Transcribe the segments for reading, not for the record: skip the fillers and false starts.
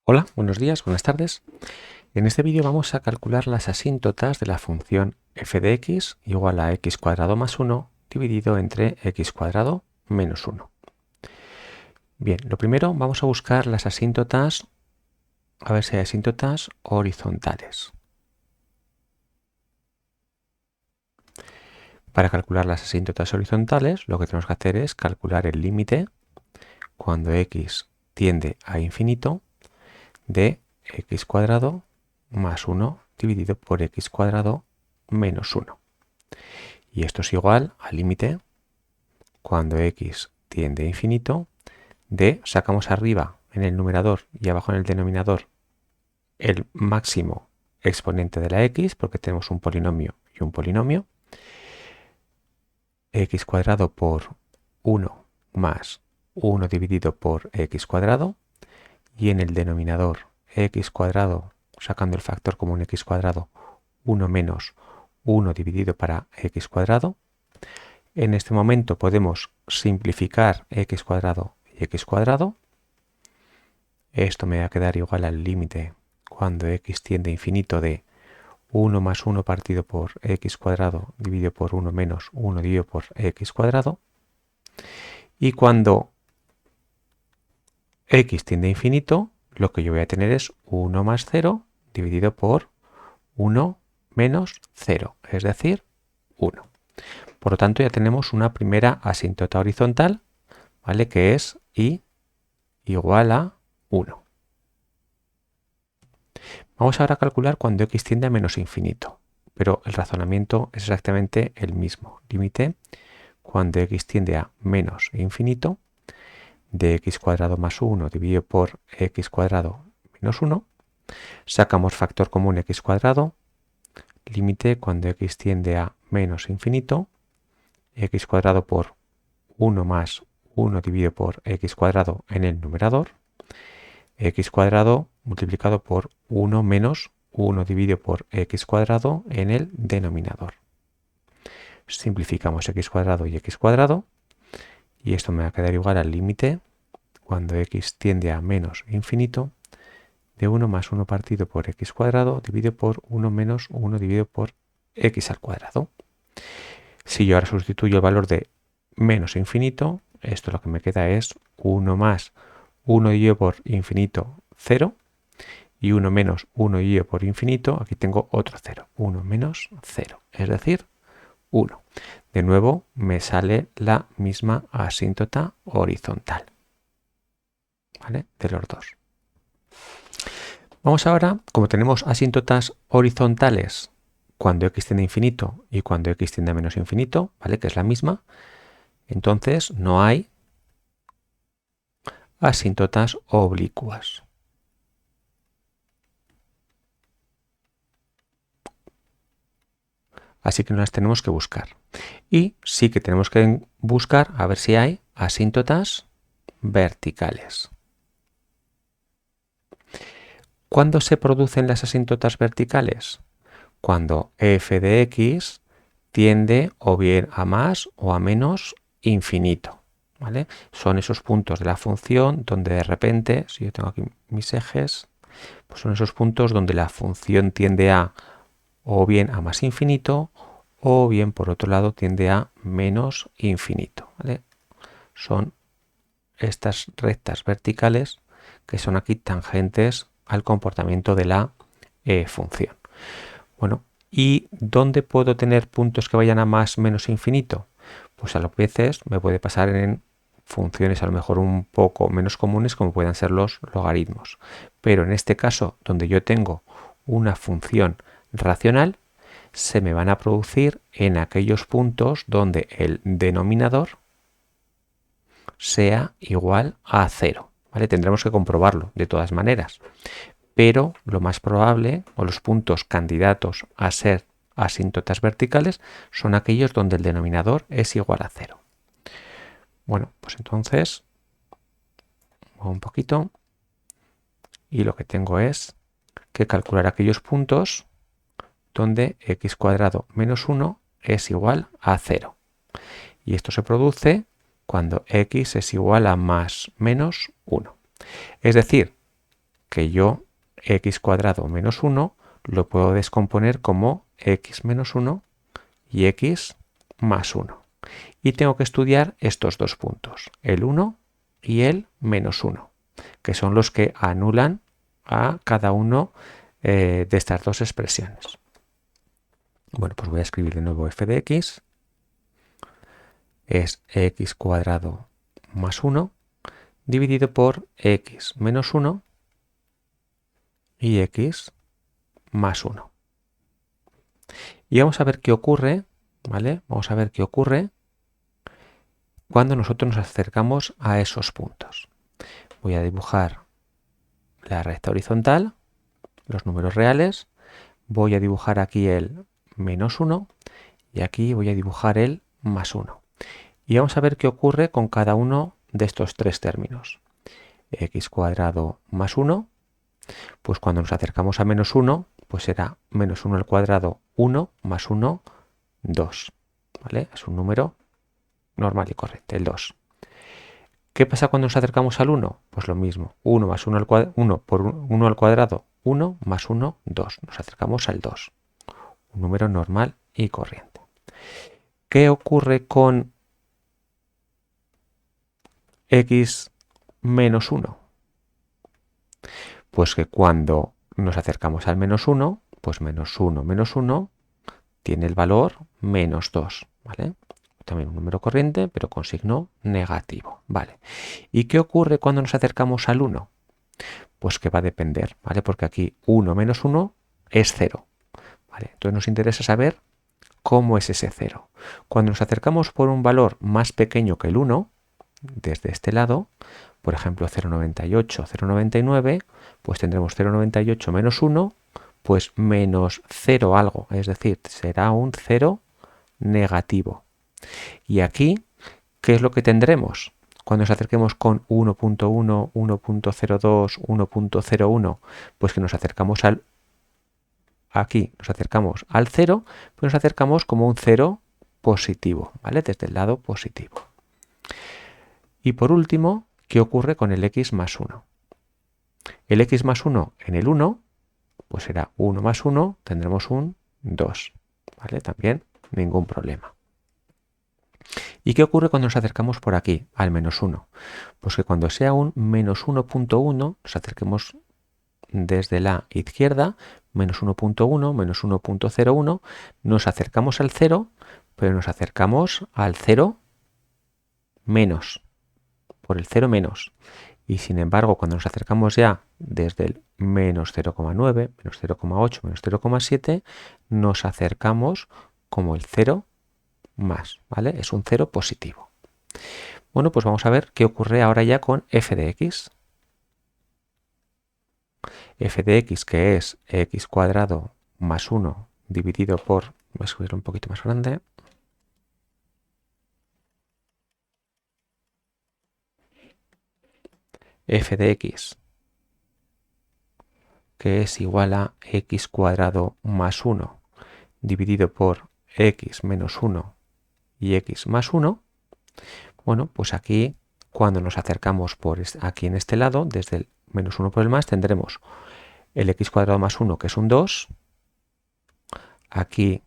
Hola, buenos días, buenas tardes. En este vídeo vamos a calcular las asíntotas de la función f de x igual a x cuadrado más 1 dividido entre x cuadrado menos 1. Bien, lo primero vamos a buscar las asíntotas, a ver si hay asíntotas horizontales. Para calcular las asíntotas horizontales, lo que tenemos que hacer es calcular el límite cuando x tiende a infinito de x cuadrado más 1 dividido por x cuadrado menos 1. Y esto es igual al límite cuando x tiende a infinito de, sacamos arriba en el numerador y abajo en el denominador el máximo exponente de la x, porque tenemos un polinomio y un polinomio, x cuadrado por 1 más 1 dividido por x cuadrado, y en el denominador x cuadrado, sacando el factor común x cuadrado, 1 menos 1 dividido para x cuadrado. En este momento podemos simplificar x cuadrado y x cuadrado. Esto me va a quedar igual al límite cuando x tiende a infinito de 1 más 1 partido por x cuadrado dividido por 1 menos 1 dividido por x cuadrado. Y cuando x tiende a infinito, lo que yo voy a tener es 1 más 0 dividido por 1 menos 0, es decir, 1. Por lo tanto, ya tenemos una primera asíntota horizontal, ¿vale? Que es y igual a 1. Vamos ahora a calcular cuando x tiende a menos infinito, pero el razonamiento es exactamente el mismo. Límite cuando x tiende a menos infinito de x cuadrado más 1 dividido por x cuadrado menos 1. Sacamos factor común x cuadrado. Límite cuando x tiende a menos infinito, x cuadrado por 1 más 1 dividido por x cuadrado en el numerador, x cuadrado multiplicado por 1 menos 1 dividido por x cuadrado en el denominador. Simplificamos x cuadrado y x cuadrado, y esto me va a quedar igual al límite cuando x tiende a menos infinito de 1 más 1 partido por x cuadrado dividido por 1 menos 1 dividido por x al cuadrado. Si yo ahora sustituyo el valor de menos infinito, esto lo que me queda es 1 más 1 dividido por infinito, 0, y 1 menos 1 dividido por infinito, aquí tengo otro 0, 1 menos 0, es decir, 1. De nuevo me sale la misma asíntota horizontal, ¿vale? De los dos. Vamos ahora, como tenemos asíntotas horizontales cuando x tiende a infinito y cuando x tiende a menos infinito, ¿vale? Que es la misma, entonces no hay asíntotas oblicuas. Así que no las tenemos que buscar. Y sí que tenemos que buscar a ver si hay asíntotas verticales. ¿Cuándo se producen las asíntotas verticales? Cuando f de x tiende o bien a más o a menos infinito, ¿vale? Son esos puntos de la función donde de repente, si yo tengo aquí mis ejes, pues son esos puntos donde la función tiende a o bien a más infinito o bien por otro lado tiende a menos infinito, ¿vale? Son estas rectas verticales que son aquí tangentes al comportamiento de la función. Bueno, ¿y dónde puedo tener puntos que vayan a más menos infinito? Pues a veces me puede pasar en funciones a lo mejor un poco menos comunes como puedan ser los logaritmos. Pero en este caso, donde yo tengo una función racional, se me van a producir en aquellos puntos donde el denominador sea igual a 0. ¿Vale? Tendremos que comprobarlo de todas maneras. Pero lo más probable, o los puntos candidatos a ser asíntotas verticales, son aquellos donde el denominador es igual a 0. Bueno, pues entonces, un poquito, y lo que tengo es que calcular aquellos puntos donde x cuadrado menos 1 es igual a 0. Y esto se produce cuando x es igual a más menos 1. Es decir, que yo x cuadrado menos 1 lo puedo descomponer como x menos 1 y x más 1. Y tengo que estudiar estos dos puntos, el 1 y el menos 1, que son los que anulan a cada uno de estas dos expresiones. Bueno, pues voy a escribir de nuevo f de x. Es x cuadrado más 1 dividido por x menos 1 y x más 1. Y vamos a ver qué ocurre, ¿vale? Vamos a ver qué ocurre cuando nosotros nos acercamos a esos puntos. Voy a dibujar la recta horizontal, los números reales, voy a dibujar aquí el menos 1 y aquí voy a dibujar el más 1. Y vamos a ver qué ocurre con cada uno de estos tres términos. X cuadrado más 1, pues cuando nos acercamos a menos 1, pues será menos 1 al cuadrado 1 más 1, 2. ¿Vale? Es un número normal y corriente, el 2. ¿Qué pasa cuando nos acercamos al 1? Pues lo mismo, 1 más 1 al cuadrado, 1 por 1 al cuadrado, 1 más 1, 2. Nos acercamos al 2. Un número normal y corriente. ¿Qué ocurre con x menos 1? Pues que cuando nos acercamos al menos 1, pues menos 1 tiene el valor menos 2, ¿vale? También un número corriente, pero con signo negativo, ¿vale? ¿Y qué ocurre cuando nos acercamos al 1? Pues que va a depender, ¿vale? Porque aquí 1 menos 1 es 0, ¿vale? Entonces nos interesa saber cómo es ese 0. Cuando nos acercamos por un valor más pequeño que el 1, desde este lado, por ejemplo 0,98, 0,99, pues tendremos 0,98 menos 1, pues menos 0 algo, es decir, será un 0 negativo. Y aquí, ¿qué es lo que tendremos? Cuando nos acerquemos con 1.1, 1.02, 1.01, pues que nos acercamos aquí nos acercamos al 0, pues nos acercamos como un 0 positivo, ¿vale? Desde el lado positivo. Y por último, ¿qué ocurre con el x más 1? El x más 1 en el 1, pues será 1 más 1, tendremos un 2, ¿vale? También ningún problema. ¿Y qué ocurre cuando nos acercamos por aquí, al menos 1? Pues que cuando sea un menos 1.1, nos acerquemos desde la izquierda, menos 1.1, menos 1.01, nos acercamos al 0, pero nos acercamos al 0 menos, por el 0 menos. Y sin embargo, cuando nos acercamos ya desde el menos 0,9, menos 0,8, menos 0,7, nos acercamos como el 0 más, ¿vale? Es un 0 positivo. Bueno, pues vamos a ver qué ocurre ahora ya con f de x. F de x, que es x cuadrado más 1 dividido por, voy a subirlo un poquito más grande, f de x, que es igual a x cuadrado más 1 dividido por x menos 1 y x más 1, bueno, pues aquí cuando nos acercamos por aquí en este lado, desde el menos 1 por el más, tendremos el x cuadrado más 1, que es un 2, aquí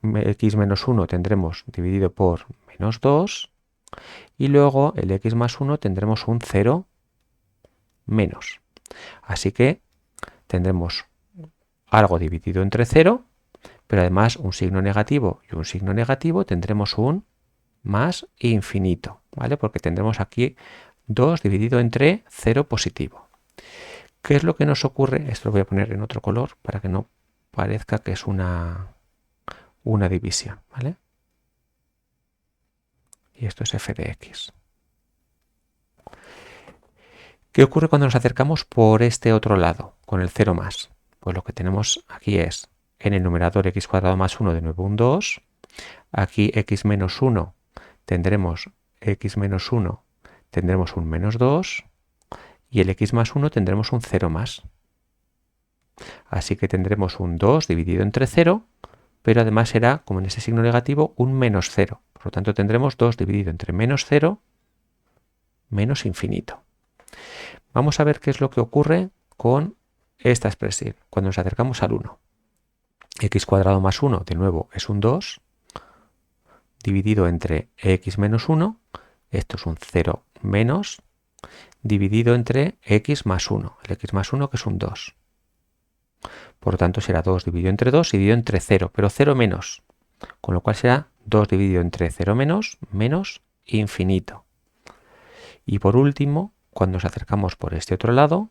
x menos 1 tendremos dividido por menos 2, y luego el x más 1 tendremos un 0 menos. Así que tendremos algo dividido entre 0, pero además un signo negativo y un signo negativo, tendremos un más infinito, ¿vale? Porque tendremos aquí 2 dividido entre 0 positivo. ¿Qué es lo que nos ocurre? Esto lo voy a poner en otro color para que no parezca que es una división, ¿vale? Y esto es f de x. ¿Qué ocurre cuando nos acercamos por este otro lado, con el 0 más? Pues lo que tenemos aquí es, en el numerador x cuadrado más 1 de nuevo un 2, aquí x menos 1 tendremos x menos 1, tendremos un menos 2, y el x más 1 tendremos un 0 más. Así que tendremos un 2 dividido entre 0, pero además será, como en ese signo negativo, un menos 0. Por lo tanto tendremos 2 dividido entre menos 0 menos infinito. Vamos a ver qué es lo que ocurre con esta expresión, cuando nos acercamos al 1. X cuadrado más 1, de nuevo, es un 2, dividido entre x menos 1, esto es un 0 menos, dividido entre x más 1, el x más 1 que es un 2. Por lo tanto será 2 dividido entre 2 y dividido entre 0, pero 0 menos, con lo cual será 2 dividido entre 0 menos, menos infinito. Y por último, cuando nos acercamos por este otro lado,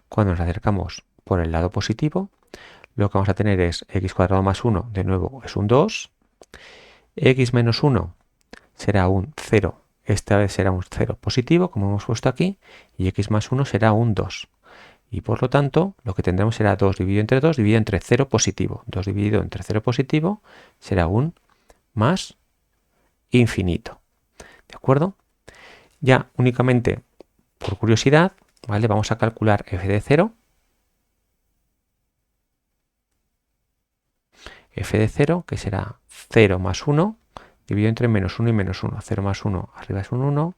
cuando nos acercamos por el lado positivo, lo que vamos a tener es x cuadrado más 1, de nuevo es un 2, x menos 1 será un 0, esta vez será un 0 positivo, como hemos puesto aquí, y x más 1 será un 2. Y por lo tanto, lo que tendremos será 2 dividido entre 2 dividido entre 0 positivo. 2 dividido entre 0 positivo será un más infinito. ¿De acuerdo? Ya únicamente por curiosidad, ¿vale? Vamos a calcular f de 0. F de 0, que será 0 más 1, dividido entre menos 1 y menos 1. 0 más 1 arriba es un 1,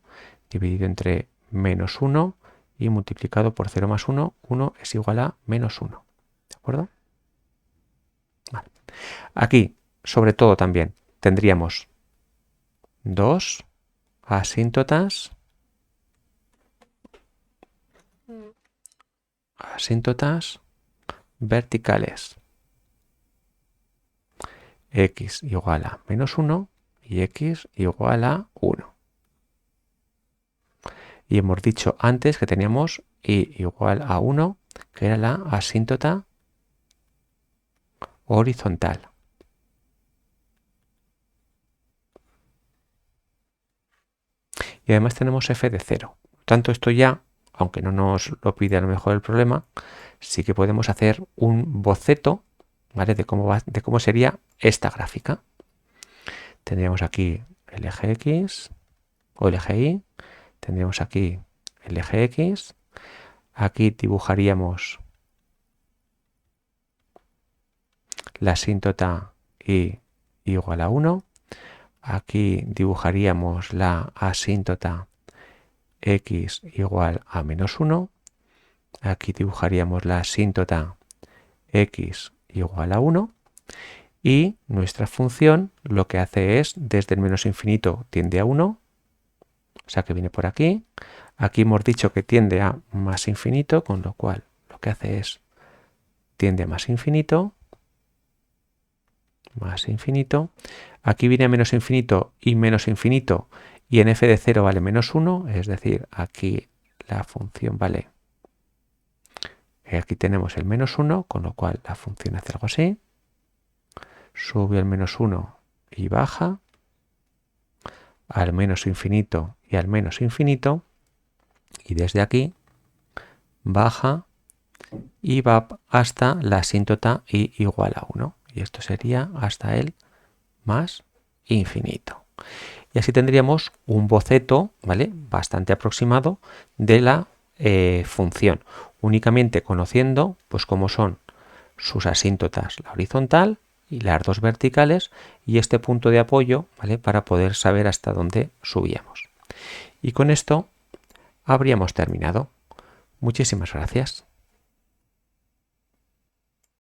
dividido entre menos 1 y multiplicado por 0 más 1, 1 es igual a menos 1. ¿De acuerdo? Vale. Aquí, sobre todo también, tendríamos dos asíntotas verticales. X igual a menos 1 y x igual a 1. Y hemos dicho antes que teníamos y igual a 1, que era la asíntota horizontal. Y además tenemos f de 0. Por tanto, esto ya, aunque no nos lo pide a lo mejor el problema, sí que podemos hacer un boceto, ¿vale? de cómo sería esta gráfica. Tendríamos aquí el eje X o el eje Y, tendríamos aquí el eje X, aquí dibujaríamos la asíntota Y igual a 1, aquí dibujaríamos la asíntota X igual a menos 1, aquí dibujaríamos la asíntota X igual a 1, y nuestra función lo que hace es, desde el menos infinito tiende a 1, o sea que viene por aquí. Aquí hemos dicho que tiende a más infinito, con lo cual lo que hace es tiende a más infinito. Aquí viene a menos infinito, y en f de 0 vale menos 1, es decir, aquí la función vale, aquí tenemos el menos 1, con lo cual la función hace algo así, sube al menos 1 y baja, al menos infinito y al menos infinito, y desde aquí baja y va hasta la asíntota y igual a 1, y esto sería hasta el más infinito. Y así tendríamos un boceto, ¿vale?, bastante aproximado de la función, únicamente conociendo pues cómo son sus asíntotas, la horizontal y las dos verticales, y este punto de apoyo, ¿vale?, para poder saber hasta dónde subíamos. Y con esto habríamos terminado. Muchísimas gracias.